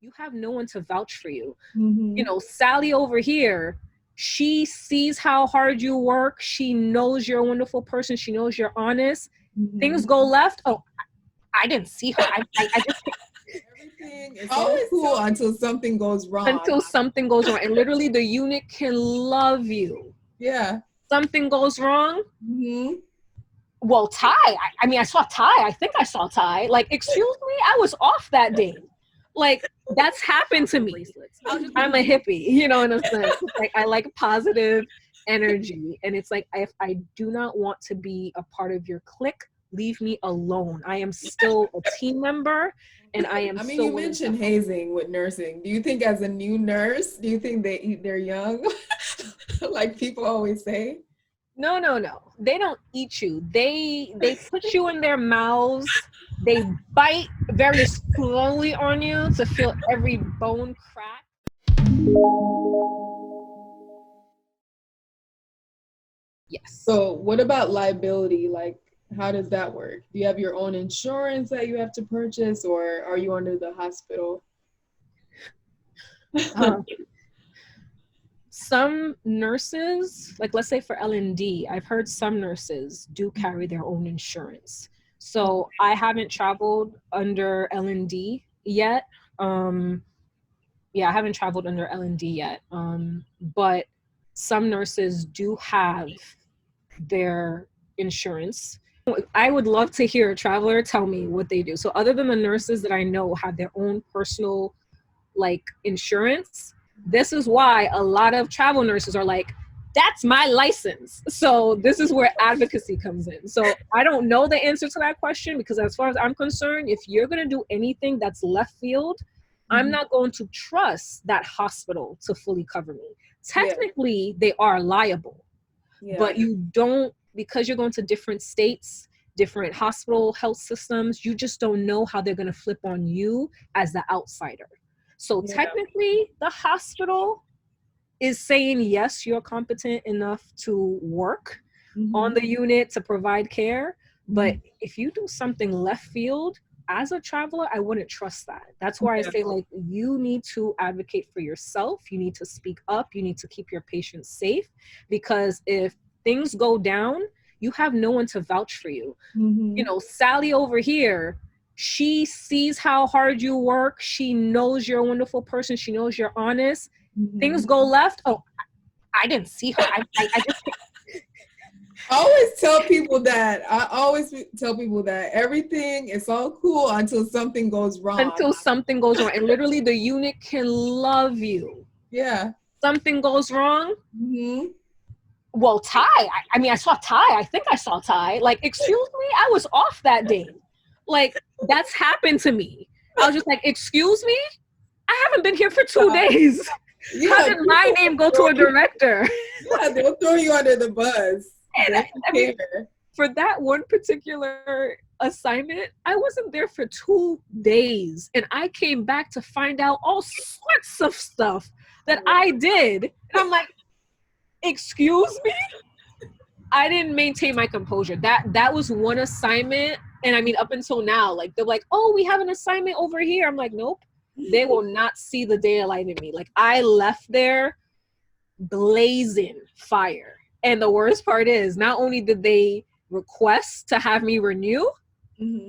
you have no one to vouch for you. Mm-hmm. You know, Sally over here, she sees how hard you work. She knows you're a wonderful person. She knows you're honest. Mm-hmm. Things go left. Oh, I didn't see her. I just Everything is all cool until something goes wrong. Until something goes wrong. And literally the unit can love you. Yeah. Something goes wrong. Mm-hmm. Well, Ty, I mean, I saw Ty. I think I saw Ty. Like, excuse me, I was off that day. Like, that's happened to me. I'm a hippie, you know, in a sense. Like, I like positive energy. And it's like, if I do not want to be a part of your clique, leave me alone. I am still a team member. And I mean, you mentioned hazing with nursing. Do you think as a new nurse, do you think they eat their young? Like people always say? No. They don't eat you. They put you in their mouths. They bite very slowly on you to feel every bone crack. Yes. So what about liability? Like, how does that work? Do you have your own insurance that you have to purchase, or are you under the hospital? Some nurses, like let's say for L&D, I've heard some nurses do carry their own insurance. So I haven't traveled under L&D yet. I haven't traveled under L&D yet. But some nurses do have their insurance. I would love to hear a traveler tell me what they do. So other than the nurses that I know have their own personal like insurance, this is why a lot of travel nurses are like, that's my license. So this is where advocacy comes in. So I don't know the answer to that question, because as far as I'm concerned, if you're going to do anything that's left field, I'm not going to trust that hospital to fully cover me. Technically, they are liable, but you don't, because you're going to different states, different hospital health systems, you just don't know how they're going to flip on you as the outsider. So technically, the hospital is saying, yes, you're competent enough to work on the unit to provide care. But if you do something left field, as a traveler, I wouldn't trust that. That's why I say, like, you need to advocate for yourself. You need to speak up. You need to keep your patients safe, because if things go down, you have no one to vouch for you. You know, Sally over here, she sees how hard you work. She knows you're a wonderful person. She knows you're honest. Things go left. Oh, I didn't see her. I just... I always tell people that. Everything is all cool until something goes wrong. And literally the unit can love you. Yeah. Something goes wrong. Well, Ty, I mean, I saw Ty. I think I saw Ty. Like, excuse me, I was off that day. Like, that's happened to me. I was just like, excuse me? I haven't been here for 2 days. How did my name go to a director? Yeah, they'll throw you under the bus. And I mean, for that one particular assignment, I wasn't there for 2 days. And I came back to find out all sorts of stuff that I did. And I'm like, excuse me? I didn't maintain my composure. That was one assignment. And I mean, up until now, like, they're like, oh, we have an assignment over here. I'm like, nope. They will not see the daylight in me. Like, I left there blazing fire. And the worst part is, not only did they request to have me renew,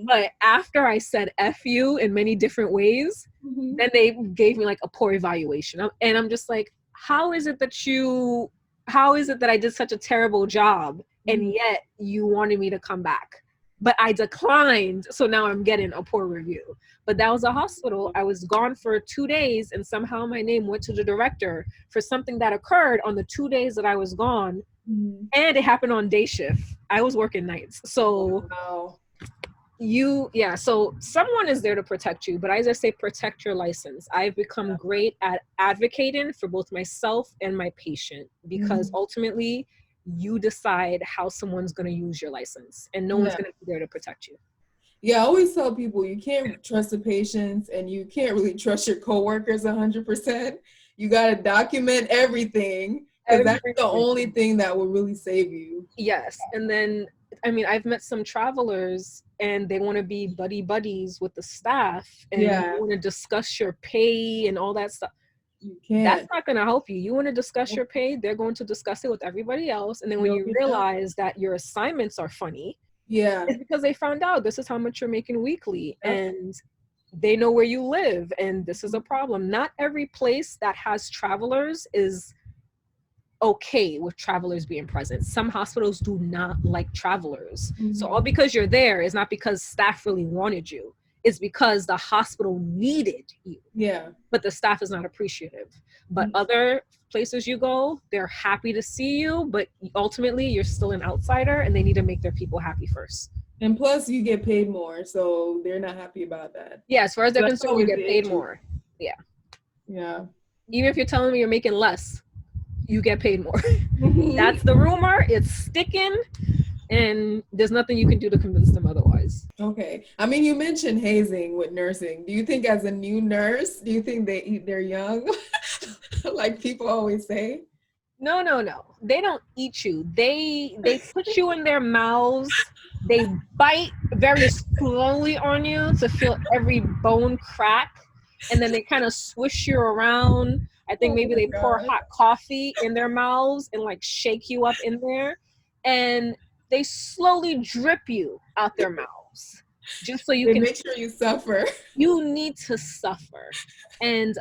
but after I said F you in many different ways, then they gave me like a poor evaluation. And I'm just like, how is it that I did such a terrible job and yet you wanted me to come back? But I declined, so now I'm getting a poor review. But that was a hospital. I was gone for 2 days, and somehow my name went to the director for something that occurred on the 2 days that I was gone. And it happened on day shift. I was working nights. So so someone is there to protect you, but I just say protect your license. I've become great at advocating for both myself and my patient, because ultimately you decide how someone's going to use your license, and no one's going to be there to protect you. Yeah, I always tell people you can't trust the patients, and you can't really trust your coworkers 100%. You got to document everything, because that's the only thing that will really save you. Yes. And then I mean, I've met some travelers and they want to be buddy buddies with the staff and you Yeah, want to discuss your pay and all that stuff. you That's can't. not going to help you. You want to discuss your pay, they're going to discuss it with everybody else. And then when You'll you get that. realize that your assignments are funny, Yeah. it's because they found out this is how much you're making weekly. Yep. And they know where you live. And this is a problem. Not every place that has travelers is okay with travelers being present. Some hospitals do not like travelers. So all because you're there is not because staff really wanted you. It's because the hospital needed you. Yeah. But the staff is not appreciative. But other places you go, they're happy to see you, but ultimately you're still an outsider and they need to make their people happy first. And plus you get paid more, so they're not happy about that. Yeah, as far as they're That's concerned, you always get the paid issue. more. Yeah. Yeah. Even if you're telling me you're making less, you get paid more. That's the rumor. It's sticking, and there's nothing you can do to convince them otherwise. Okay. I mean, you mentioned hazing with nursing. Do you think as a new nurse, do you think they eat their young? Like people always say? No. They don't eat you. They put you in their mouths. They bite very slowly on you to feel every bone crack. And then they kind of swish you around. I think maybe they pour hot coffee in their mouths and like shake you up in there. And they slowly drip you out their mouths just so you They can make sure you suffer. You need to suffer. And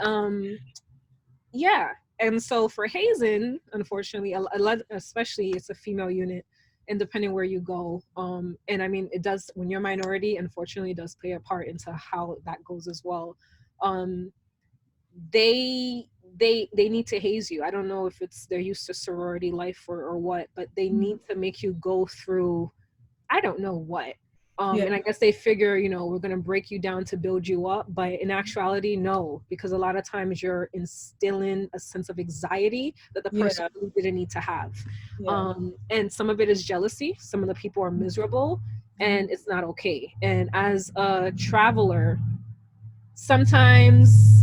yeah. And so for hazing, unfortunately, especially it's a female unit, and depending where you go, and I mean, it does, when you're a minority, unfortunately, it does play a part into how that goes as well. They need to haze you. I don't know if it's they're used to sorority life or what, but they need to make you go through, I don't know what. And I guess they figure, we're going to break you down to build you up. But in actuality, no, because a lot of times you're instilling a sense of anxiety that the person really didn't need to have. And some of it is jealousy. Some of the people are miserable and it's not okay. And as a traveler, sometimes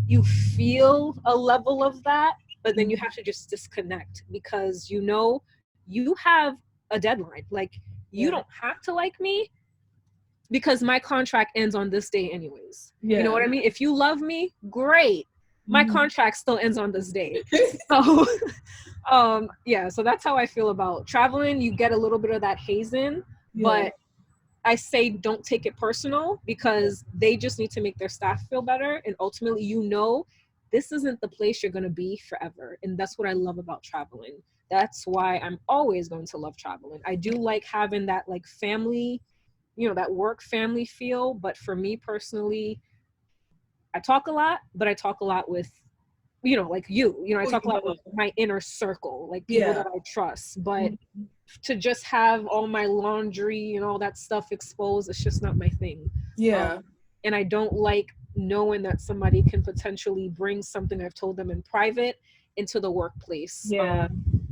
you feel a level of that, but then you have to just disconnect because you have a deadline. Like, you don't have to like me because my contract ends on this day anyways. You know what I mean? If you love me, great. My contract still ends on this day. So so that's how I feel about traveling. You get a little bit of that hazing, but I say don't take it personal because they just need to make their staff feel better. And ultimately, this isn't the place you're going to be forever. And that's what I love about traveling. That's why I'm always going to love traveling. I do like having that like family, that work family feel. But for me personally, I talk a lot, but I talk a lot with, like I talk a lot with my inner circle, like people that I trust. But to just have all my laundry and all that stuff exposed, it's just not my thing. And I don't like knowing that somebody can potentially bring something I've told them in private into the workplace.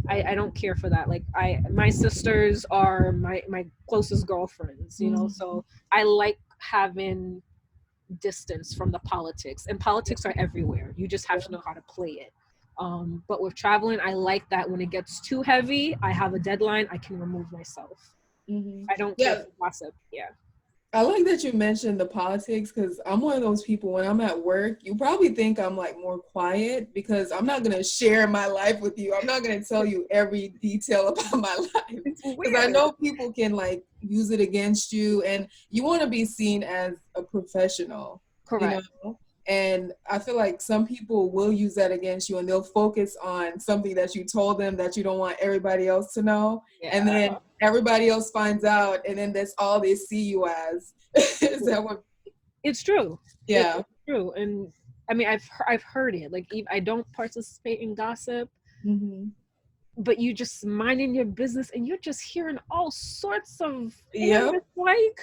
I don't care for that. Like my sisters are my closest girlfriends, so I like having distance from the politics, and politics are everywhere. You just have to know how to play it. But with traveling, I like that when it gets too heavy, I have a deadline, I can remove myself. I don't care for gossip. I like that you mentioned the politics because I'm one of those people when I'm at work, you probably think I'm like more quiet because I'm not going to share my life with you. I'm not going to tell you every detail about my life because I know people can like use it against you and you want to be seen as a professional. Correct. And I feel like some people will use that against you and they'll focus on something that you told them that you don't want everybody else to know. And then everybody else finds out and then that's all they see you as. Is that what? It's true. Yeah. It's true. And I mean, I've heard it. Like, I don't participate in gossip, but you just minding your business and you're just hearing all sorts of like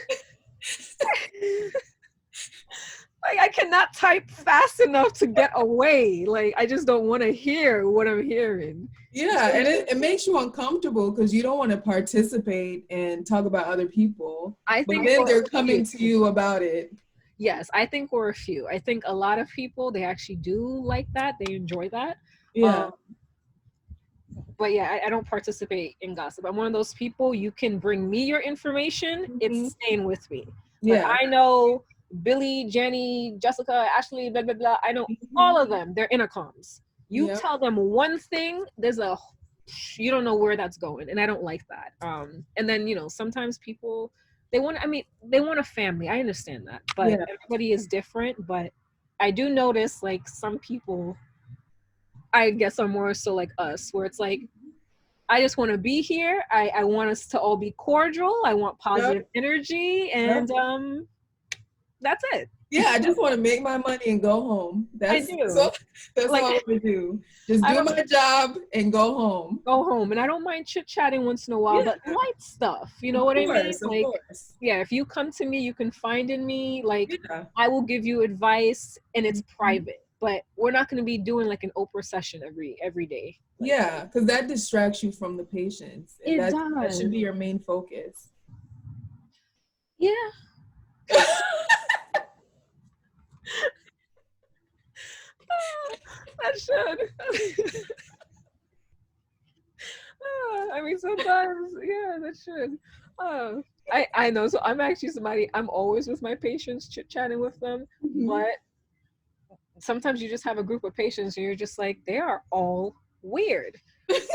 I cannot type fast enough to get away. Like, I just don't want to hear what I'm hearing. Yeah, and it makes you uncomfortable because you don't want to participate and talk about other people. But then they're coming to you about it. Yes, I think we're a few. I think a lot of people, they actually do like that. They enjoy that. but yeah, I don't participate in gossip. I'm one of those people, you can bring me your information, Mhm. it's staying with me. Like Yeah. I know Billy, Jenny, Jessica, Ashley, blah blah blah. I know all Mhm. of them. They're intercoms. You Yep. tell them one thing, there's a you don't know where that's going, and I don't like that. And then sometimes people they want. I mean, they want a family. I understand that, but Yeah. everybody is different. But I do notice like some people, I guess, are more so like us, where it's like I just want to be here. I want us to all be cordial. I want Yep. positive energy, Yep. and that's it. Yeah, I just want to make my money and go home. I That's do. so that's all Like I want to do. Just I do don't my job and go home. go home, and I don't mind chit chatting once in a while, Yeah, but light stuff. You of know what I mean? course, of Like, course. yeah, if you come to me, you can find in me. Like, Yeah. I will give you advice, and it's Mhm. private. But we're not going to be doing like an Oprah session every day. Like, Yeah, because that distracts you from the patients, and it that should does. be your main focus. Yeah, that should. I mean, sometimes, yeah, that should. Uh, I know. So I'm actually somebody. I'm always with my patients, chit chatting with them. Mhm. But sometimes you just have a group of patients, and you're just like, they are all weird,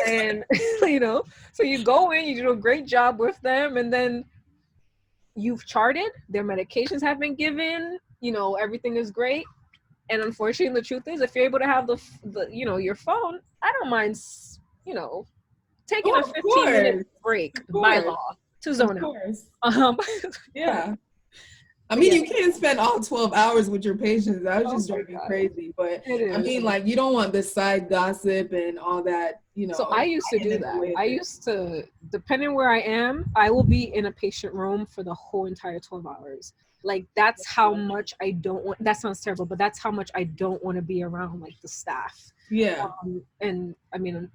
and so you go in, you do a great job with them, and then you've charted. Their medications have been given. Everything is great. And unfortunately, the truth is, if you're able to have the your phone, I don't mind. You know, taking Oh, a of 15-minute course, break of by course, law to of zone out. course. Um, Yeah. I but mean, yeah, you can't spend all 12 hours with your patients. That would oh just my drive me god, crazy. But it I is. mean, like, you don't want the side gossip and all that, So I used to getting do in the that. way of I it. used to, depending where I am, I will be in a patient room for the whole entire 12 hours. Like that's how much I don't want. That sounds terrible, but that's how much I don't want to be around like the staff. Yeah. And I mean,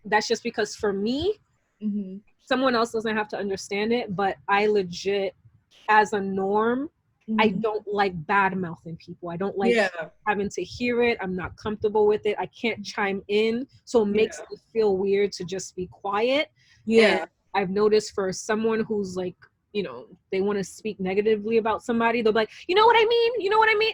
that's just because for me, Hmm. someone else doesn't have to understand it, but I legit, as a norm, I Hmm. don't like bad mouthing people. I don't like Yeah. having to hear it. I'm not comfortable with it. I can't chime in. So it makes Yeah. me feel weird to just be quiet. And Yeah. I've noticed for someone who's like, they want to speak negatively about somebody, they'll be like, you know what I mean? You know what I mean?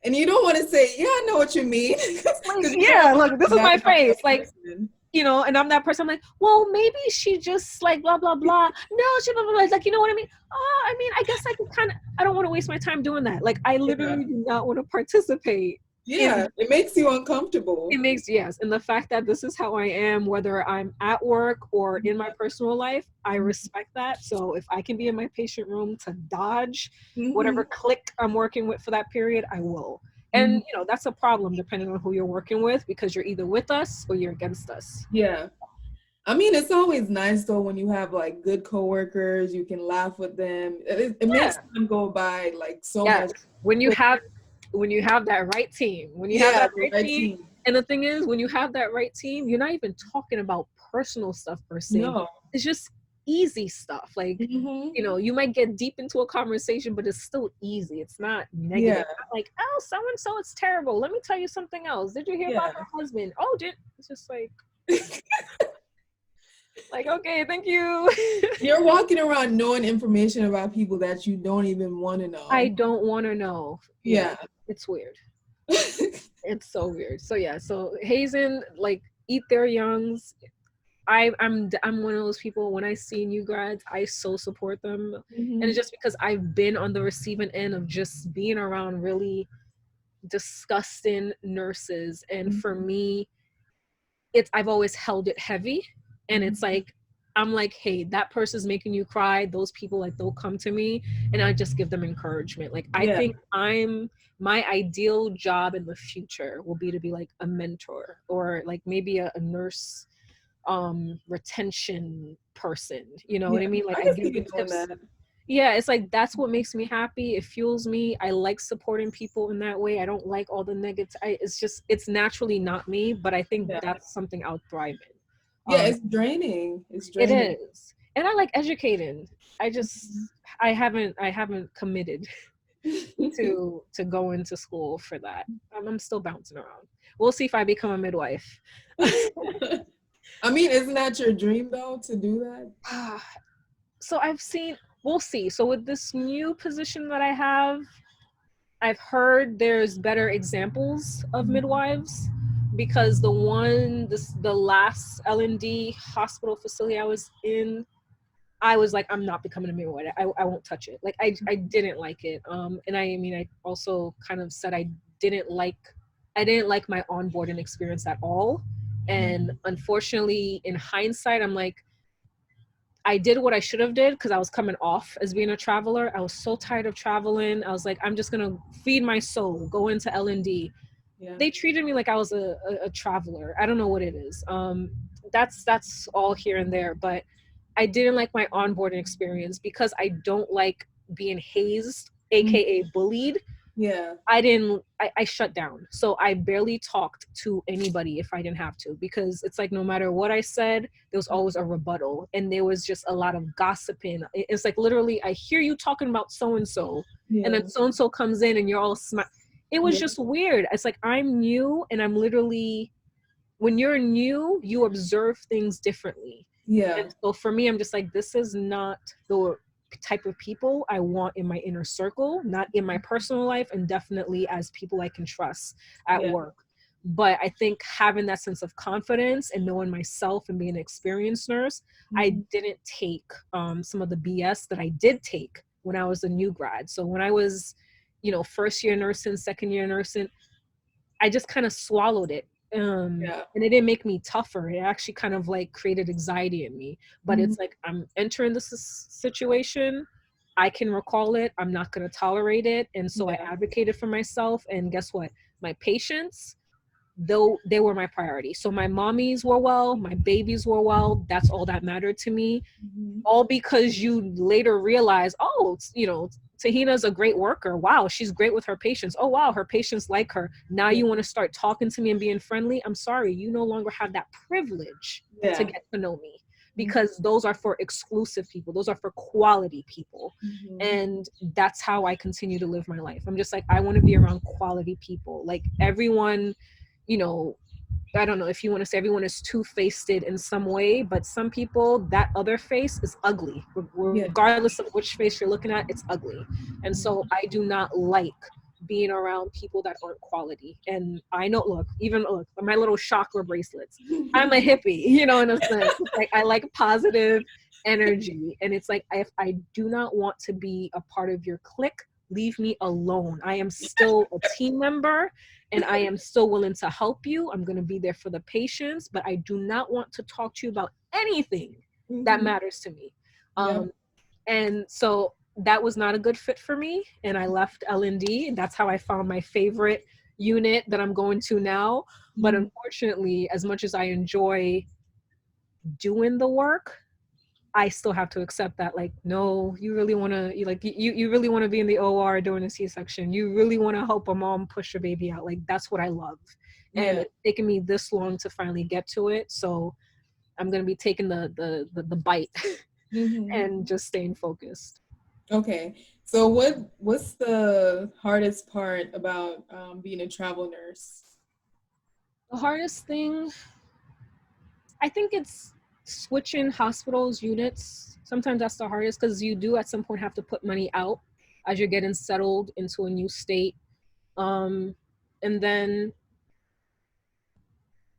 And you don't want to say, yeah, I know what you mean. Like, Because you don't yeah, want look, this to is bad my mouth face. that Like, person. and I'm that person. I'm like, well, maybe she just like blah blah blah. No, she blah blah blah. Like, you know what I mean? Oh, I mean, I guess I could kind of. I don't want to waste my time doing that. Like, I Yeah. literally do not want to participate in. Yeah. It makes you uncomfortable. It makes yes, and the fact that this is how I am, whether I'm at work or in my personal life, I respect that. So if I can be in my patient room to dodge Hmm. whatever clique I'm working with for that period, I will. Hmm. And that's a problem depending on who you're working with because you're either with us or you're against us. Yeah. I mean, it's always nice though when you have like good coworkers, you can laugh with them. It makes Yeah. time go by like so Yes. much When you quicker. have that right team, when you have Yeah, that the right red team, team. and the thing is, when you have that right team, you're not even talking about personal stuff per se. No. It's just easy stuff. Like, Hmm. you might get deep into a conversation, but it's still easy. It's not Yeah. negative. Not like, oh, so and so, it's terrible. Let me tell you something else. Did you hear about Yeah. her husband? Oh, did it's just like okay, thank you. You're walking around knowing information about people that you don't even want to I know. don't want to know. Yeah, Yeah. it's weird. It's so weird. So yeah, so Hazen, like, eat their youngs. I'm one of those people, when I see new grads, I so support them. And it's Hmm. just because I've been on the receiving end of just being around really disgusting nurses. And for me, I've always held it heavy. And it's like, I'm like, hey, that person's making you cry. Those people, like, they'll come to me and I just give them encouragement. Like, I Yeah. think my ideal job in the future will be to be like a mentor, or like maybe a nurse retention person. You know what Yeah. I mean? Like, I I can see give you the doing tips. that. Yeah, it's like that's what makes me happy. It fuels me. I like supporting people in that way. I don't like all the negative. It's naturally not me, but I think Yeah. that's something I'll thrive in. Yeah, it's draining. It's It draining. is, and I like educating. I haven't committed to go into school for that. I'm still bouncing around. We'll see if I become a midwife. I mean, isn't that your dream though, to do that? So we'll see. So with this new position that I have, I've heard there's better examples of midwives, because the last L&D hospital facility I was in, I was like, I'm not becoming a midwife. I won't touch it. Like I didn't like it. And I mean, I also kind of said didn't like my onboarding experience at all. And unfortunately, in hindsight, I'm like, I did what I should have did, because I was coming off as being a traveler. I was so tired of traveling. I was like, I'm just gonna feed my soul, go into L&D. Yeah. They treated me like I was a traveler. I don't know what it is. That's all here and there, but I didn't like my onboarding experience because I don't like being hazed, aka bullied. Yeah. I shut down. So I barely talked to anybody if I didn't have to, because it's like no matter what I said, there was always a rebuttal, and there was just a lot of gossiping. It's like literally, I hear you talking about so and so, and then so and so comes in and you're all It was just weird. It's like I'm new, and I'm literally, when you're new, you observe things differently. Yeah. And so for me, I'm just like, this is not the type of people I want in my inner circle, not in my personal life, and definitely as people I can trust at work. But I think having that sense of confidence and knowing myself and being an experienced nurse, I didn't take some of the BS that I did take when I was a new grad. So when I was, first year nursing, second year nursing, I just kind of swallowed it. And it didn't make me tougher. It actually kind of like created anxiety in me. But it's like, I'm entering this situation. I can recall it. I'm not going to tolerate it. And so I advocated for myself. And guess what? My patients, though, they were my priority. So my mommies were well, my babies were well. That's all that mattered to me. All because you later realize, oh, Tahina's a great worker. Wow, she's great with her patients. Oh, wow, her patients like her. Now you want to start talking to me and being friendly. I'm sorry, you no longer have that privilege to get to know me, because those are for exclusive people. Those are for quality people. And that's how I continue to live my life. I'm just like, I want to be around quality people. Like everyone, I don't know if you want to say everyone is two-faced in some way, but some people, that other face is ugly. Regardless of which face you're looking at, it's ugly. And so I do not like being around people that aren't quality. And I know, look, my little chakra bracelets. I'm a hippie, in a sense. Like I like positive energy. And it's like, if I do not want to be a part of your clique, leave me alone. I am still a team member, and I am still willing to help you. I'm going to be there for the patients, but I do not want to talk to you about anything that matters to me. And so that was not a good fit for me. And I left L&D, and that's how I found my favorite unit that I'm going to now. But unfortunately, as much as I enjoy doing the work, I still have to accept that, like, no, you really want to, you really want to be in the OR during a C-section. You really want to help a mom push her baby out. Like, that's what I love. And it's taken me this long to finally get to it. So I'm going to be taking the bite and just staying focused. Okay. So what's the hardest part about being a travel nurse? The hardest thing, I think it's switching hospitals, units. Sometimes that's the hardest, because you do at some point have to put money out as you're getting settled into a new state. And then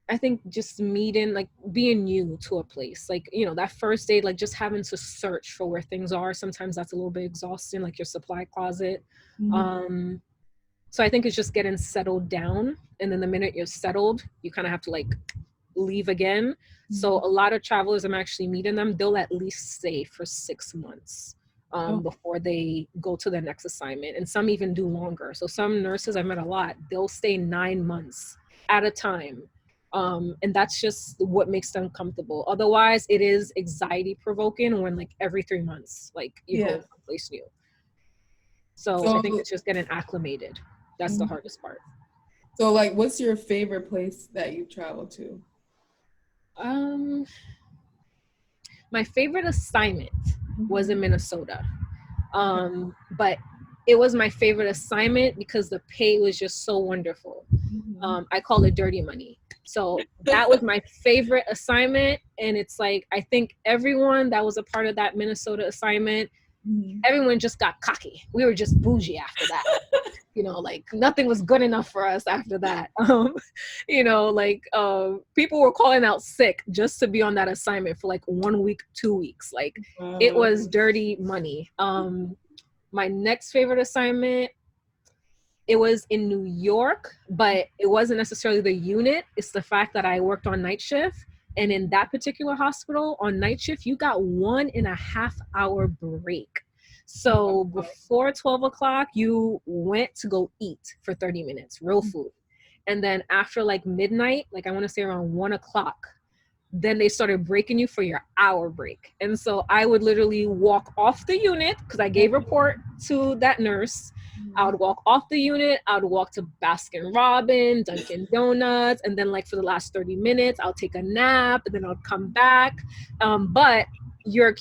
I think just being new to a place, like, that first day, like just having to search for where things are. Sometimes that's a little bit exhausting, like your supply closet. So I think it's just getting settled down. And then the minute you're settled, you kind of have to like leave again. So a lot of travelers, I'm actually meeting them, they'll at least stay for 6 months before they go to their next assignment. And some even do longer. So some nurses I've met a lot, they'll stay 9 months at a time. And that's just what makes them comfortable. Otherwise, it is anxiety provoking when like every 3 months, like you go someplace new. So I think it's just getting acclimated. That's the hardest part. So like, what's your favorite place that you traveled to? My favorite assignment was in Minnesota. But it was my favorite assignment because the pay was just so wonderful. Mm-hmm. I call it dirty money. So that was my favorite assignment. And it's like, I think everyone that was a part of that Minnesota assignment, Mm-hmm. everyone just got cocky. We were just bougie after that. Like nothing was good enough for us after that. People were calling out sick just to be on that assignment for like 1 week, 2 weeks. Like it Wow. was dirty money. My next favorite assignment, it was in New York, but it wasn't necessarily the unit. It's the fact that I worked on night shift. And in that particular hospital on night shift, you got 1.5 hour break. So before 12 o'clock, you went to go eat for 30 minutes, real food. And then after like midnight, like I want to say around 1 o'clock, then they started breaking you for your hour break. And so I would literally walk off the unit because I gave report to that nurse. I would walk off the unit. I would walk to Baskin Robbins, Dunkin' Donuts, and then like for the last 30 minutes, I'll take a nap and then I'll come back. But your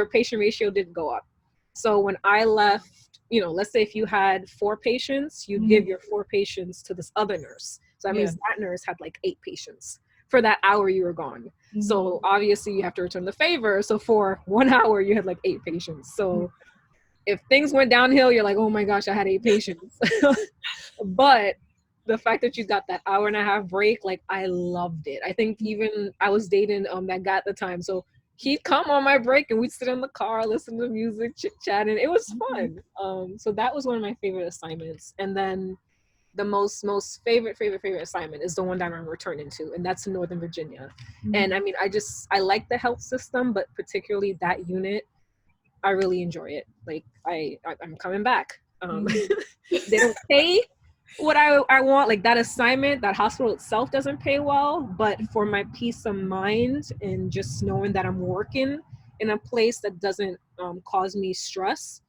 patient ratio didn't go up. So when I left, let's say if you had 4 patients, you give your 4 patients to this other nurse. So that means that nurse had like 8 patients for that hour you were gone. Mm-hmm. So obviously you have to return the favor. So for 1 hour, you had like 8 patients. So if things went downhill, you're like, oh my gosh, I had 8 patients. But the fact that you got that hour and a half break, like I loved it. I think even I was dating that guy at the time. So he'd come on my break and we'd sit in the car, listen to music, chit chatting. It was fun. So that was one of my favorite assignments. And then the most favorite assignment is the one that I'm returning to, and that's in Northern Virginia. And I mean, I like the health system, but particularly that unit, I really enjoy it. Like I'm coming back. They don't pay what I want. Like that assignment, that hospital itself doesn't pay well, but for my peace of mind and just knowing that I'm working in a place that doesn't cause me stress,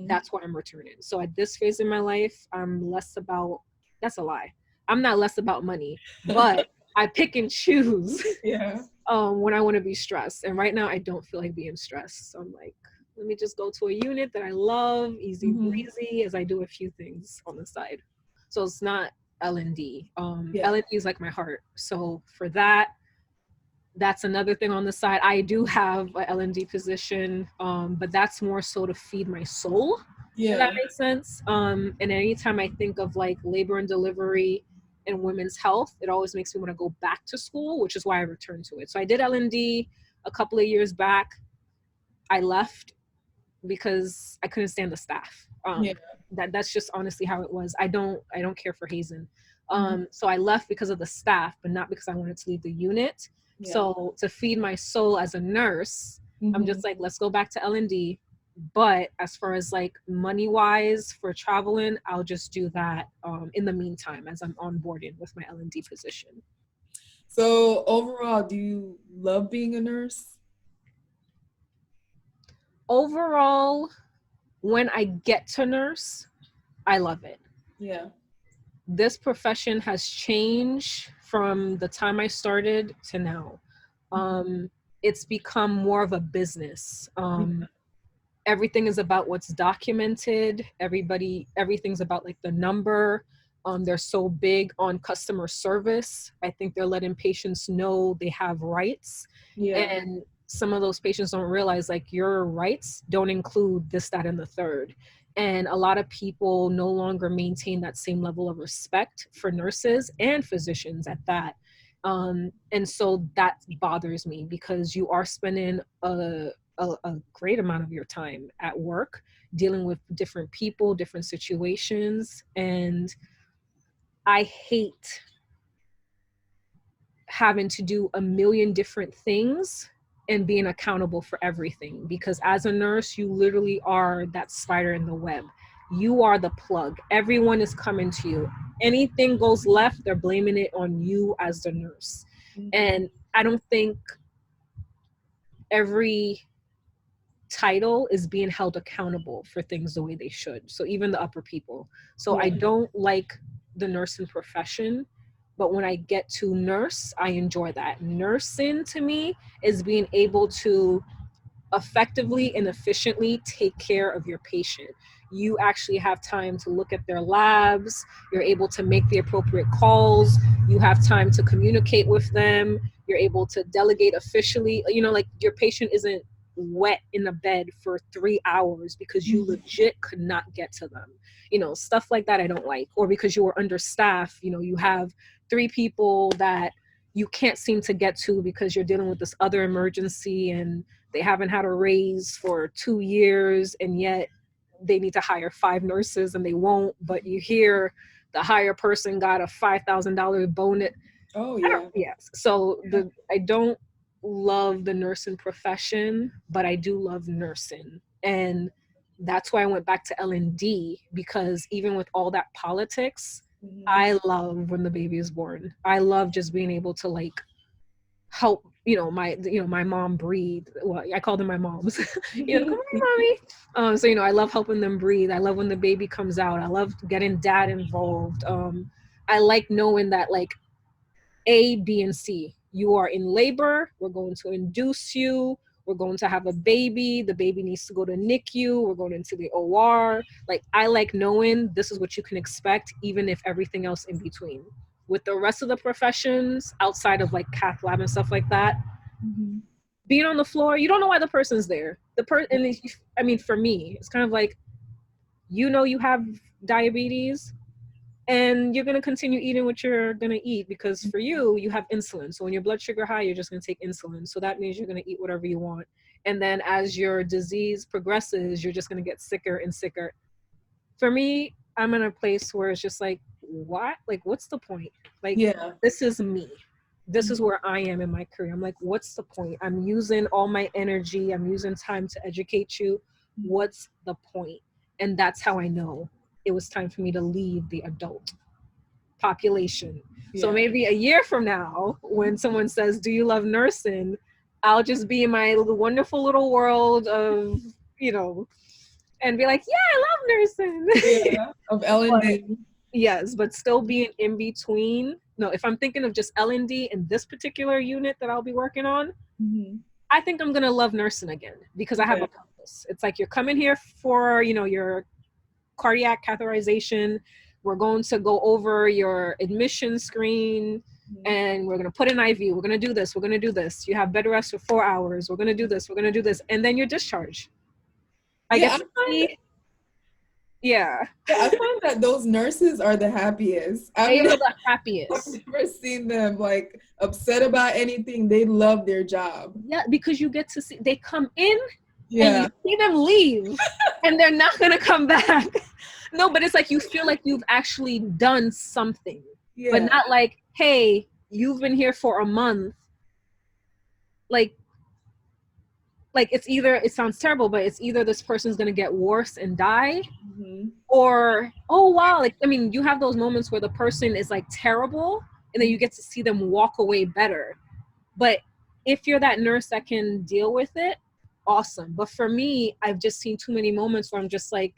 that's why I'm returning. So at this phase in my life, I'm less about, that's a lie. I'm not less about money, but I pick and choose when I want to be stressed. And right now I don't feel like being stressed. So I'm like, let me just go to a unit that I love, easy breezy, as I do a few things on the side. So it's not L&D. L&D is like my heart. So for that, that's another thing on the side. I do have a L&D position, but that's more so to feed my soul. If that makes sense. And anytime I think of like labor and delivery and women's health, it always makes me want to go back to school, which is why I returned to it. So I did L&D a couple of years back. I left because I couldn't stand the staff. That's just honestly how it was. I don't care for Hazing. So I left because of the staff, but not because I wanted to leave the unit. So to feed my soul as a nurse, I'm just like, let's go back to L&D. But as far as like money wise for traveling, I'll just do that in the meantime as I'm onboarding with my L&D position. So overall, do you love being a nurse? Overall, when I get to nurse, I love it. This profession has changed from the time I started to now. It's become more of a business. Everything is about what's documented. Everything's about like the number. They're so big on customer service. I think they're letting patients know they have rights. And some of those patients don't realize like your rights don't include this, that, and the third. And a lot of people no longer maintain that same level of respect for nurses and physicians at that. And so that bothers me because you are spending a great amount of your time at work dealing with different people, different situations. And I hate having to do a million different things and being accountable for everything, because as a nurse, you literally are that spider in the web. You are the plug. Everyone is coming to you. Anything goes left, they're blaming it on you as the nurse. And I don't think every title is being held accountable for things the way they should. So even the upper people. So I don't like the nursing profession, but when I get to nurse, I enjoy that. Nursing to me is being able to effectively and efficiently take care of your patient. You actually have time to look at their labs, you're able to make the appropriate calls, you have time to communicate with them, you're able to delegate officially. You know, like your patient isn't wet in a bed for 3 hours because you legit could not get to them. You know, stuff like that I don't like. Or because you were understaffed, you know, you have 3 people that you can't seem to get to because you're dealing with this other emergency and they haven't had a raise for 2 years, and yet they need to hire 5 nurses and they won't. But you hear the higher person got a $5,000 bonus. Oh yeah. Yes. So I don't love the nursing profession, but I do love nursing, and that's why I went back to L&D, because even with all that politics, I love when the baby is born. I love just being able to like help, my mom breathe. Well, I call them my moms. Come here, mommy. So I love helping them breathe. I love when the baby comes out. I love getting dad involved. I like knowing that like A, B, and C. You are in labor. We're going to induce you. We're going to have a baby. The baby needs to go to NICU. We're going into the OR. Like, I like knowing this is what you can expect, even if everything else in between. With the rest of the professions, outside of like cath lab and stuff like that, being on the floor, you don't know why the person's there. For me, it's kind of like, you have diabetes, and you're going to continue eating what you're going to eat, because for you have insulin. So when your blood sugar high, you're just going to take insulin. So that means you're going to eat whatever you want. And then as your disease progresses, you're just going to get sicker and sicker. For me, I'm in a place where it's just like, what? Like, what's the point? Like, This is me. This is where I am in my career. I'm like, what's the point? I'm using all my energy. I'm using time to educate you. What's the point? And that's how I know it was time for me to leave the adult population. So maybe a year from now, when someone says, do you love nursing? I'll just be in my wonderful little world of, and be like, yeah, I love nursing. Yeah, of L&D. Yes, but still being in between. No, if I'm thinking of just L&D in this particular unit that I'll be working on, I think I'm going to love nursing again, because I have a purpose. It's like, you're coming here for, your cardiac catheterization. We're going to go over your admission screen, and we're going to put an IV. We're going to do this. We're going to do this. You have bed rest for 4 hours. We're going to do this. We're going to do this. And then you're discharged. I find that those nurses are the happiest. They are the happiest. I've never seen them like upset about anything. They love their job. Yeah, because you get to see, they come in and you see them leave and they're not going to come back. No, but it's like, you feel like you've actually done something, but not like, hey, you've been here for a month. Like it's either, it sounds terrible, but it's either this person's going to get worse and die, or, oh, wow. Like, you have those moments where the person is like terrible and then you get to see them walk away better. But if you're that nurse that can deal with it, awesome. But for me, I've just seen too many moments where I'm just like,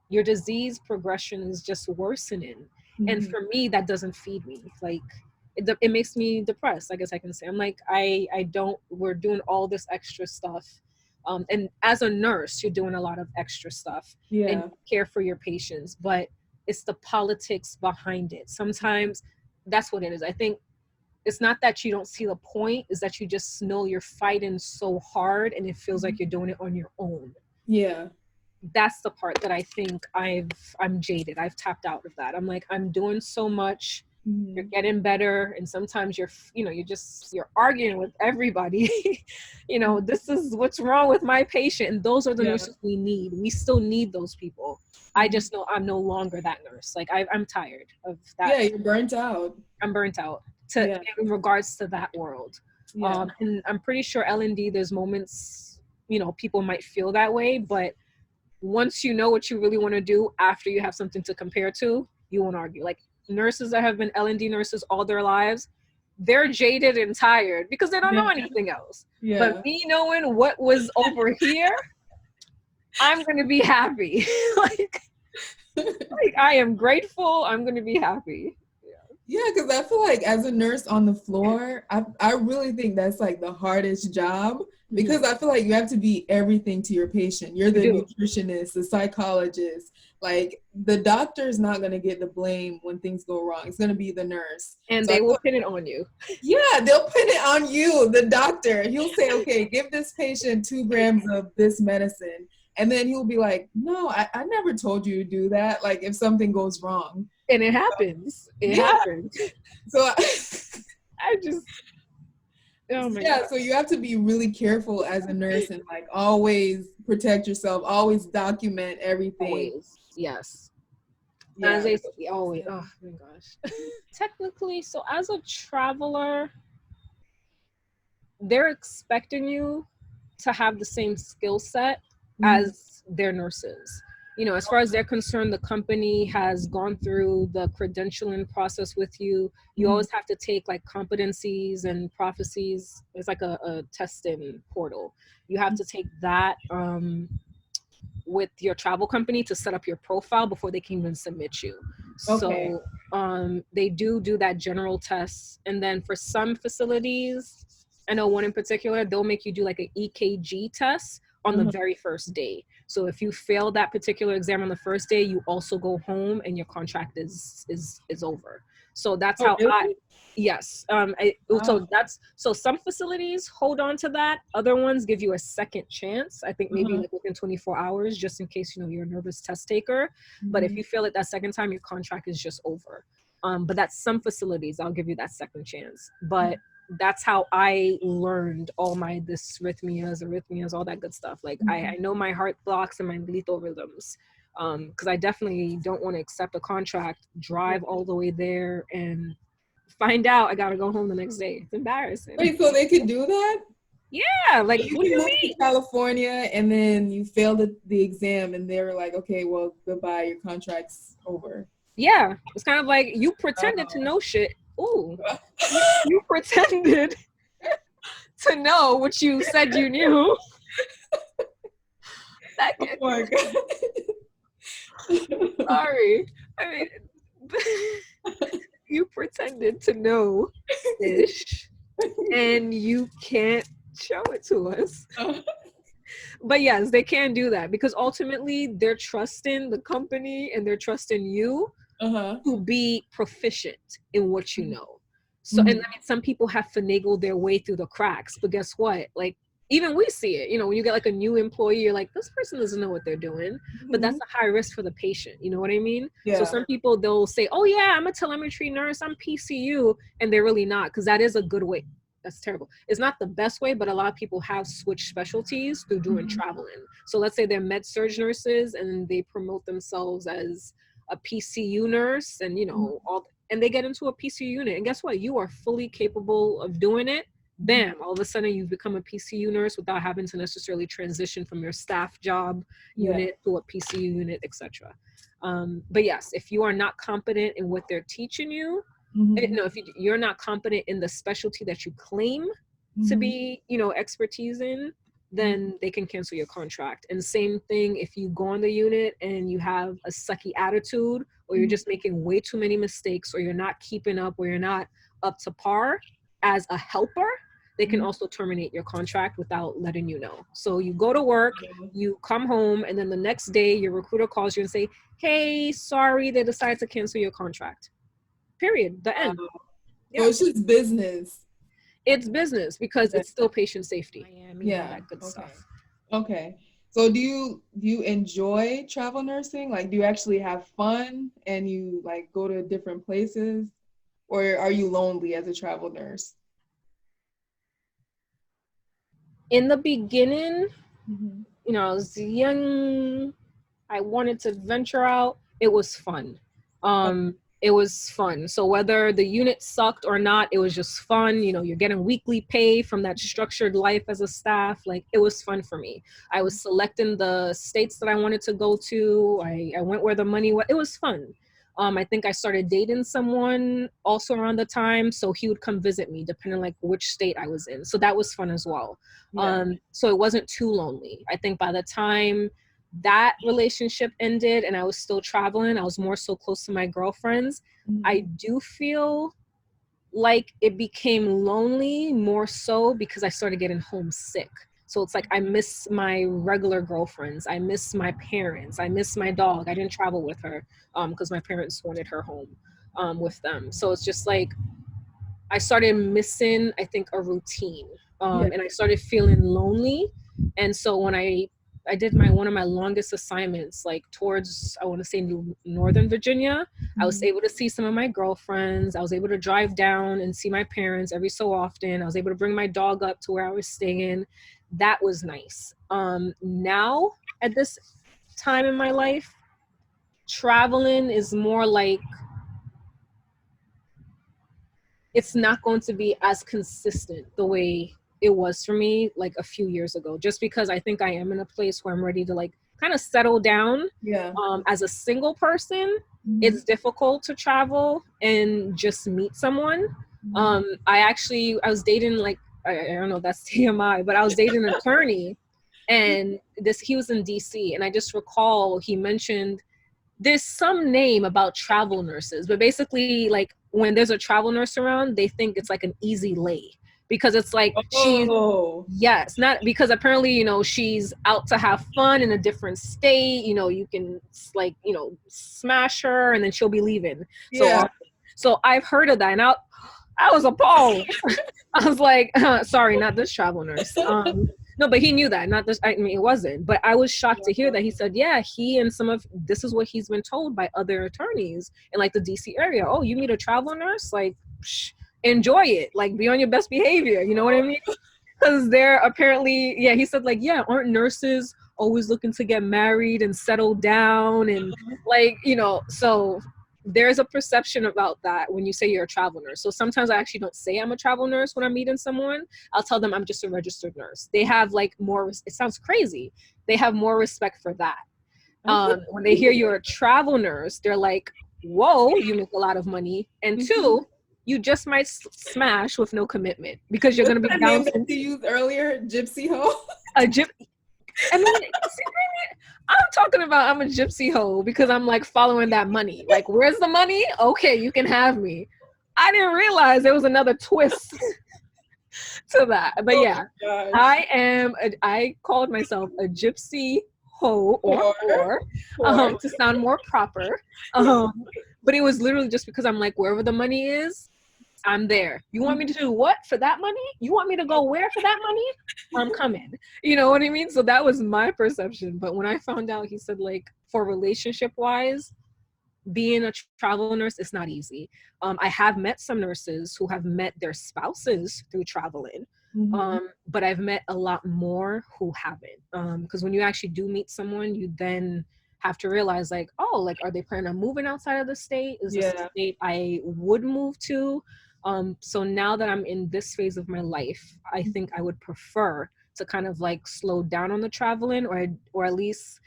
your disease progression is just worsening. And for me, that doesn't feed me. Like, it makes me depressed, I guess I can say. I'm like, we're doing all this extra stuff. And as a nurse, you're doing a lot of extra stuff and care for your patients, but it's the politics behind it. Sometimes that's what it is. I think it's not that you don't see the point, is that you just know you're fighting so hard and it feels like you're doing it on your own. Yeah. That's the part that I think I'm jaded. I've tapped out of that. I'm like, I'm doing so much. You're getting better, and sometimes you're arguing with everybody. This is what's wrong with my patient, and those are the nurses we need. We still need those people. I just know I'm no longer that nurse. Like, I'm tired of that. Yeah, you're burnt out. I'm burnt out in regards to that world. And I'm pretty sure L&D, there's moments, people might feel that way, but once you know what you really want to do after you have something to compare to, you won't argue. Like, nurses that have been L&D nurses all their lives, they're jaded and tired because they don't know anything else. But me knowing what was over here, I'm going to be happy. like I am grateful. I'm going to be happy. Yeah, because I feel like as a nurse on the floor, I really think that's like the hardest job, because I feel like you have to be everything to your patient. You're You the do. nutritionist, the psychologist. Like the doctor is not going to get the blame when things go wrong. It's going to be the nurse. And So I they will feel, pin it on you. yeah, they'll put it on you, the doctor. He'll say, okay, give this patient 2 grams of this medicine. And then he'll be like, no, I never told you to do that. Like if something goes wrong. And it happens. It Yeah. happens. So I just, oh my yeah, God. so you have to be really careful as a nurse and like always protect yourself, always document everything. Always. Yes. As Yeah. they say, always. Oh my gosh. Technically, so as a traveler, they're expecting you to have the same skill set as their nurses. You know, as far as they're concerned, the company has gone through the credentialing process with you. You always have to take like competencies and prophecies. It's like a testing portal. You have to take that with your travel company to set up your profile before they can even submit you. Okay. So they do that general test. And then for some facilities, I know one in particular, they'll make you do like an EKG test on the very first day. So if you fail that particular exam on the first day, you also go home and your contract is over. So that's Oh, how really? yes. Wow. So some facilities hold on to that. Other ones give you a second chance. I think maybe Uh-huh. like within 24 hours, just in case, you know, you're a nervous test taker. But if Mhm. you fail it that second time, your contract is just over. But that's some facilities. I'll give you that second chance. But that's how I learned all my arrhythmias, all that good stuff. Like I know my heart blocks and my lethal rhythms. Because I definitely don't want to accept a contract, Yeah. drive all the way there, and find out I gotta go home the next day. It's embarrassing. Wait, so they could do that? Yeah, like You what do can you move to mean? California and then you failed the exam and they were like, okay, well, goodbye, your contract's over. Yeah, it's kind of like you pretended to Oh. know shit. Ooh, you pretended to know what you said you knew. That Oh kid, my God. sorry. I mean, you pretended to know ish, and you can't show it to us. But yes, they can do that because ultimately they're trusting the company and they're trusting you Uh-huh. to be proficient in what you know. So, and I Mhm. mean, some people have finagled their way through the cracks, but guess what? Like, even we see it, you know, when you get like a new employee, you're like, this person doesn't know what they're doing, but that's Mhm. a high risk for the patient. You know what I mean? So Yeah. some people, they'll say, oh yeah, I'm a telemetry nurse, I'm PCU, and they're really not, because that is a good way. That's terrible. It's not the best way, but a lot of people have switched specialties through doing Mhm. traveling. So let's say they're med surg nurses and they promote themselves as a PCU nurse, and you know all, and they get into a PCU unit, and guess what? You are fully capable of doing it. Bam! All of a sudden, you've become a PCU nurse without having to necessarily transition from your staff job Yeah. unit to a PCU unit, etc. But yes, if you are not competent in what they're teaching you, Mhm. no, if you're not competent in the specialty that you claim to Mhm. be, you know, expertise in, Mhm. then they can cancel your contract. And same thing if you go on the unit and you have a sucky attitude, or you're Mhm. just making way too many mistakes, or you're not keeping up, or you're not up to par as a helper, they can Mhm. also terminate your contract without letting you know. So you go to work, you come home, and then the next day your recruiter calls you and say, hey, sorry, they decided to cancel your contract. Period. The end. So Yeah. it's just business. It's business because Yeah. it's still patient safety. Miami, all Yeah. that good Okay. stuff. Okay. So do you enjoy travel nursing? Like do you actually have fun and you like go to different places? Or are you lonely as a travel nurse? In the beginning, Mhm. you know, I was young. I wanted to venture out. It was fun. It was fun. So whether the unit sucked or not, it was just fun. You know, you're getting weekly pay from that structured life as a staff. Like it was fun for me. I was selecting the states that I wanted to go to. I went where the money was. It was fun. I think I started dating someone also around the time, so he would come visit me depending like which state I was in. So that was fun as well. Yeah. So it wasn't too lonely. I think by the time that relationship ended and I was still traveling, I was more so close to my girlfriends. I Mhm. do feel like it became lonely more so because I started getting homesick. So it's like I miss my regular girlfriends, I miss my parents, I miss my dog. I didn't travel with her because my parents wanted her home with them. So it's just like I started missing, I think, a routine, Yeah. and I started feeling lonely. And so when I did my one of my longest assignments, like towards, I want to say, Northern Virginia, I was Mhm. able to see some of my girlfriends. I was able to drive down and see my parents every so often. I was able to bring my dog up to where I was staying. That was nice. Now at this time in my life, traveling is more like it's not going to be as consistent the way it was for me like a few years ago, just because I think I am in a place where I'm ready to like kind of settle down. Yeah. As a single person, Mhm. it's difficult to travel and just meet someone. Mhm. I was dating like, I don't know, that's TMI, but I was dating an attorney, and this he was in DC, and I just recall he mentioned there's some name about travel nurses, but basically, like when there's a travel nurse around, they think it's like an easy lay because it's like she's, Oh. yes, not because apparently, she's out to have fun in a different state. You can like, smash her and then she'll be leaving. So, Yeah. so I've heard of that, and I was appalled. I was like, sorry, not this travel nurse. No, but he knew that. Not this. I mean, it wasn't. But I was shocked to hear that. He said, yeah, he and some of this is what he's been told by other attorneys in like the DC area. Oh, you meet a travel nurse? Like, enjoy it. Like, be on your best behavior. You know what I mean? Because they're apparently, yeah. He said like, yeah, aren't nurses always looking to get married and settle down and like, so there's a perception about that when you say you're a travel nurse. So sometimes I actually don't say I'm a travel nurse when I'm meeting someone. I'll tell them I'm just a registered nurse. They have like more, it sounds crazy. They have more respect for that. When they hear you're a travel nurse, they're like, whoa, you make a lot of money. And two, you just might smash with no commitment because you're What's going to be that name that bouncing you used earlier? Gypsy hoe? a gyp. I mean, I'm talking about I'm a gypsy hoe because I'm like following that money. Like, where's the money? Okay, you can have me. I didn't realize there was another twist to that. But Oh yeah, my gosh. I called myself a gypsy hoe or Or, whore, or. to sound more proper. But it was literally just because I'm like, wherever the money is, I'm there. You want me to do what for that money? You want me to go where for that money? I'm coming. You know what I mean? So that was my perception. But when I found out, he said like for relationship wise, being a travel nurse is not easy. I have met some nurses who have met their spouses through traveling. Mhm. But I've met a lot more who haven't. Because when you actually do meet someone, you then have to realize like, oh, like, are they planning on moving outside of the state? Is this a Yeah. state I would move to? So now that I'm in this phase of my life, I think I would prefer to kind of like slow down on the traveling, or at least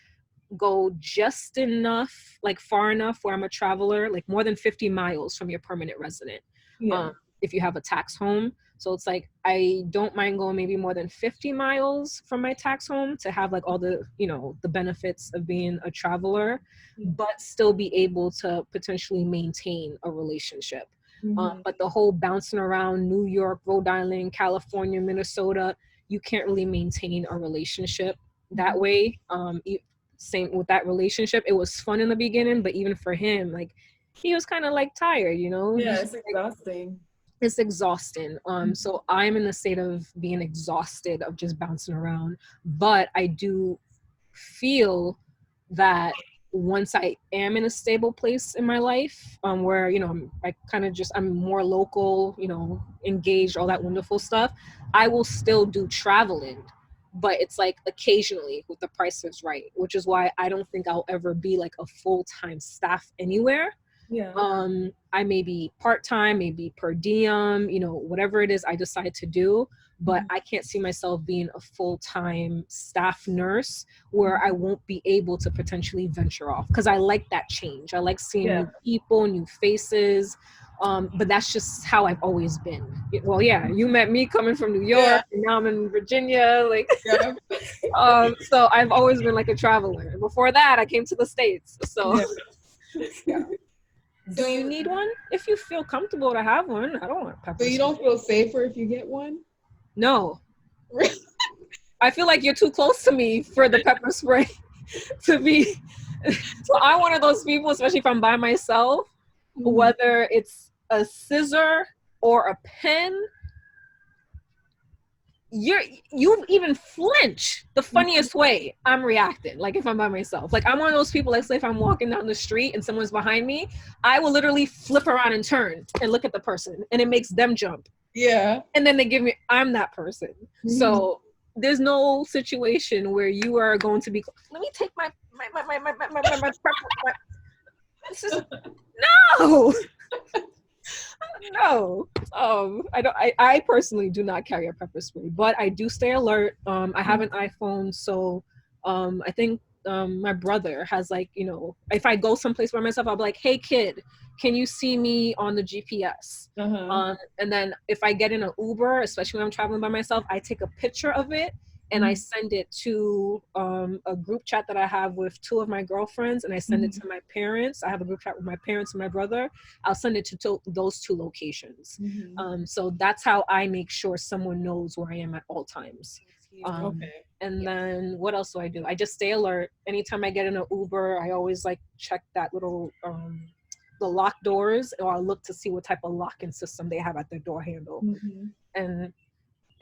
go just enough, like far enough where I'm a traveler, like more than 50 miles from your permanent resident. Yeah. If you have a tax home. So it's like, I don't mind going maybe more than 50 miles from my tax home to have like all the, the benefits of being a traveler, but still be able to potentially maintain a relationship. Mhm. But the whole bouncing around New York, Rhode Island, California, Minnesota, you can't really maintain a relationship that way. Same with that relationship. It was fun in the beginning, but even for him, like he was kind of like tired, Yeah, He's it's like, exhausting. it's exhausting. So I'm in the state of being exhausted of just bouncing around. But I do feel that once I am in a stable place in my life, where I'm more local, engaged, all that wonderful stuff, I will still do traveling, but it's like occasionally with the price is right, which is why I don't think I'll ever be like a full-time staff anywhere. Yeah. I may be part-time, maybe per diem, whatever it is I decide to do, but I can't see myself being a full-time staff nurse where I won't be able to potentially venture off, because I like that change. I like seeing Yeah. new people, new faces. But that's just how I've always been. Well, yeah, you met me coming from New York, and now I'm in Virginia, like Yeah. so I've always been like a traveler. And before that, I came to the States. So yeah. Do you So, need one? If you feel comfortable to have one, I don't want pepper so you spray. don't feel safer if you get one? No. I feel like you're too close to me for the pepper spray to be. So I'm one of those people, especially if I'm by myself, whether it's a scissor or a pen, you even flinch the funniest way. I'm reacting like if I'm by myself. Like I'm one of those people, let's say if I'm walking down the street and someone's behind me, I will literally flip around and turn and look at the person, and it makes them jump. Yeah. And then they give me, I'm that person. So there's no situation where you are going to be, let me take my this is, no. No. I personally do not carry a pepper spray, but I do stay alert. I have an iPhone, so I think my brother has, like, you know, if I go someplace by myself, I'll be like, hey kid, can you see me on the GPS? And then if I get in an Uber, especially when I'm traveling by myself, I take a picture of it and I send it to a group chat that I have with two of my girlfriends, and I send it to my parents. I have a group chat with my parents and my brother. I'll send it to those two locations. So that's how I make sure someone knows where I am at all times. And then what else do? I just stay alert. Anytime I get in an Uber, I always like check that little the lock doors, or I'll look to see what type of locking system they have at their door handle.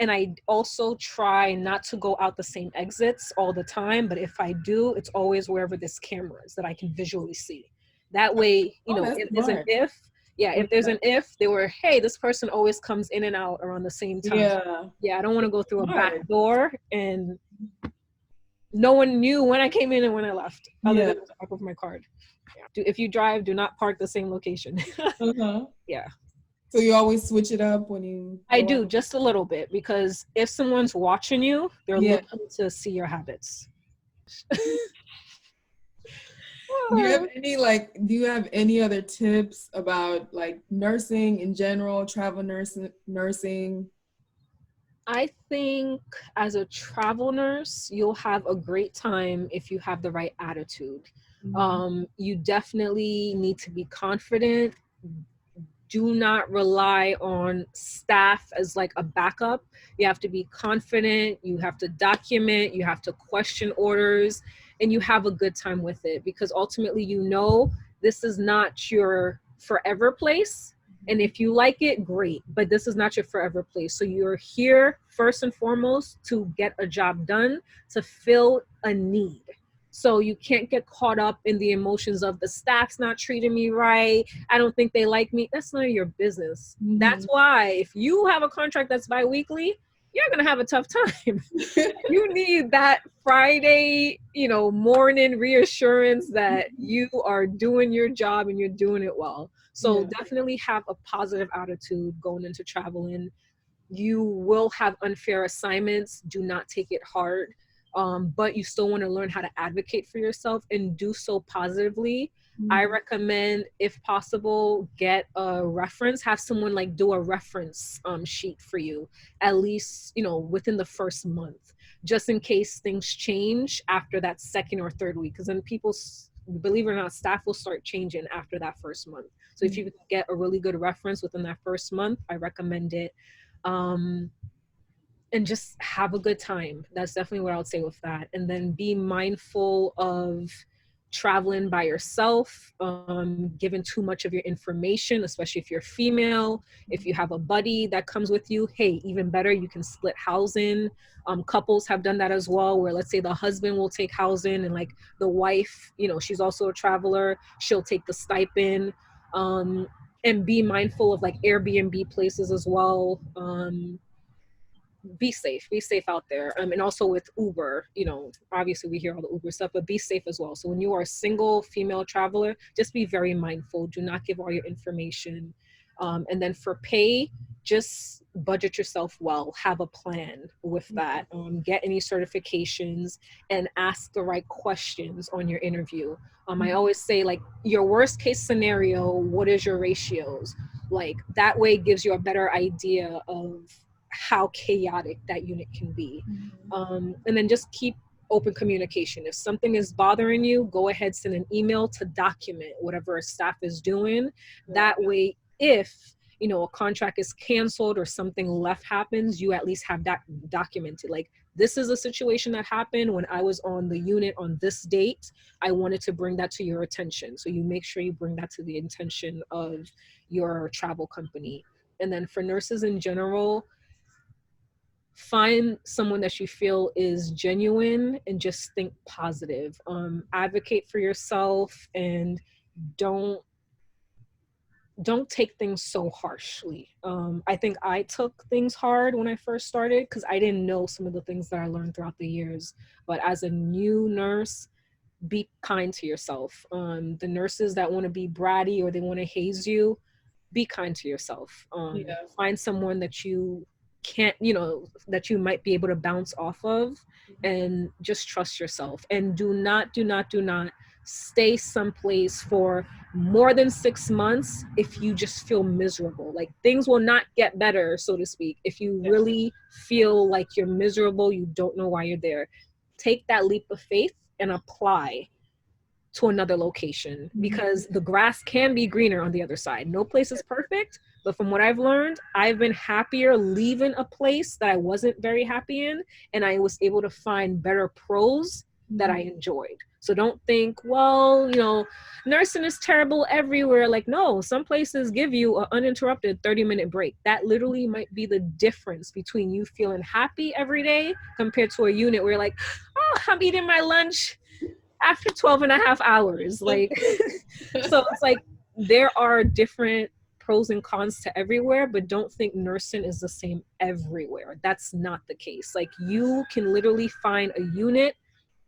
And I also try not to go out the same exits all the time, but if I do, it's always wherever there's cameras that I can visually see. That way, you know, if there's an if they were, hey, this person always comes in and out around the same time. I don't want to go through a back door and no one knew when I came in and when I left, other than the back of my card. If you drive, do not park the same location. Yeah. So you always switch it up when you I do out? Just a little bit, because if someone's watching you, they're looking to see your habits. Do you have any other tips about like nursing in general, travel nursing? I think as a travel nurse, you'll have a great time if you have the right attitude. You definitely need to be confident. Do not rely on staff as like a backup. You have to be confident, you have to document, you have to question orders, and you have a good time with it, because ultimately, you know, this is not your forever place. And if you like it, great, but this is not your forever place. So you're here first and foremost to get a job done, to fill a need. So you can't get caught up in the emotions of the staff's not treating me right, I don't think they like me. That's none of your business. That's why if you have a contract that's bi-weekly, you're going to have a tough time. You need that Friday, you know, morning reassurance that you are doing your job and you're doing it well. So definitely have a positive attitude going into traveling. You will have unfair assignments. Do not take it hard. But you still want to learn how to advocate for yourself and do so positively. I recommend, if possible, get a reference, have someone like do a reference sheet for you, at least, you know, within the first month, just in case things change after that second or third week. Because then people, believe it or not, staff will start changing after that first month. So if you can get a really good reference within that first month, I recommend it. And just have a good time. That's definitely what I would say with that. And then be mindful of traveling by yourself, giving too much of your information, especially if you're female. If you have a buddy that comes with you, hey, even better, you can split housing. Couples have done that as well, where let's say the husband will take housing and like the wife, you know, she's also a traveler, she'll take the stipend. And be mindful of like Airbnb places as well. Be safe out there. And also with Uber, you know, obviously we hear all the Uber stuff, but be safe as well. So when you are a single female traveler, just be very mindful. Do not give all your information. And then for pay, just budget yourself well, have a plan with that. Get any certifications and ask the right questions on your interview. I always say, like, your worst case scenario, what is your ratios? Like that way gives you a better idea of how chaotic that unit can be. And then just keep open communication. If something is bothering you, go ahead, send an email to document whatever staff is doing. That way, if, you know, a contract is canceled or something left happens, you at least have that documented. Like, this is a situation that happened when I was on the unit on this date. I wanted to bring that to your attention. So you make sure you bring that to the attention of your travel company. And then for nurses in general, find someone that you feel is genuine and just think positive. Advocate for yourself and don't don't take things so harshly. I think I took things hard when I first started because I didn't know some of the things that I learned throughout the years. But as a new nurse, be kind to yourself. The nurses that want to be bratty or they want to haze you, be kind to yourself. Yeah. Find someone that you can't, that you might be able to bounce off of, and just trust yourself. And do not stay someplace for more than 6 months if you just feel miserable. Like, things will not get better, so to speak, if you really feel like you're miserable, you don't know why you're there. Take that leap of faith and apply to another location, because the grass can be greener on the other side. No place is perfect, but from what I've learned, I've been happier leaving a place that I wasn't very happy in, and I was able to find better pros that I enjoyed. So don't think, well, nursing is terrible everywhere. Like, no, some places give you an uninterrupted 30-minute break. That literally might be the difference between you feeling happy every day compared to a unit where you're like, oh, I'm eating my lunch after 12 and a half hours. Like, so it's like, there are different pros and cons to everywhere, but don't think nursing is the same everywhere. That's not the case. Like, you can literally find a unit,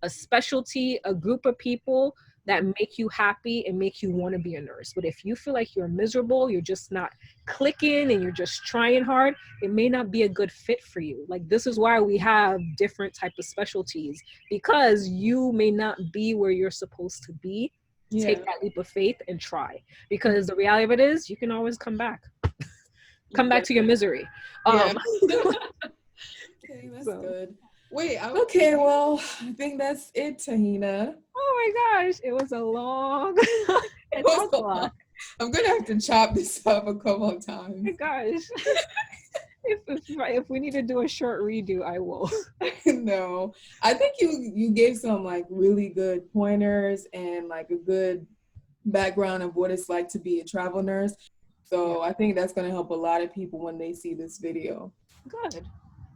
a specialty, a group of people that make you happy and make you want to be a nurse. But if you feel like you're miserable, you're just not clicking and you're just trying hard, it may not be a good fit for you. Like, this is why we have different type of specialties, because you may not be where you're supposed to be. Take that leap of faith and try, because the reality of it is you can always come back to your misery. Okay, that's good. Wait, okay, well, I think that's it, Tahina. Oh my gosh, it was a long I'm gonna have to chop this up a couple of times. Oh my gosh. If we need to do a short redo, I will. No, I think you gave some like really good pointers and like a good background of what it's like to be a travel nurse. So I think that's going to help a lot of people when they see this video. Good.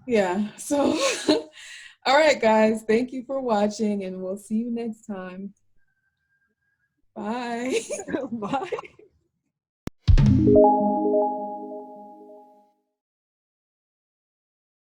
Yeah. So, all right, guys, thank you for watching, and we'll see you next time. Bye. Bye.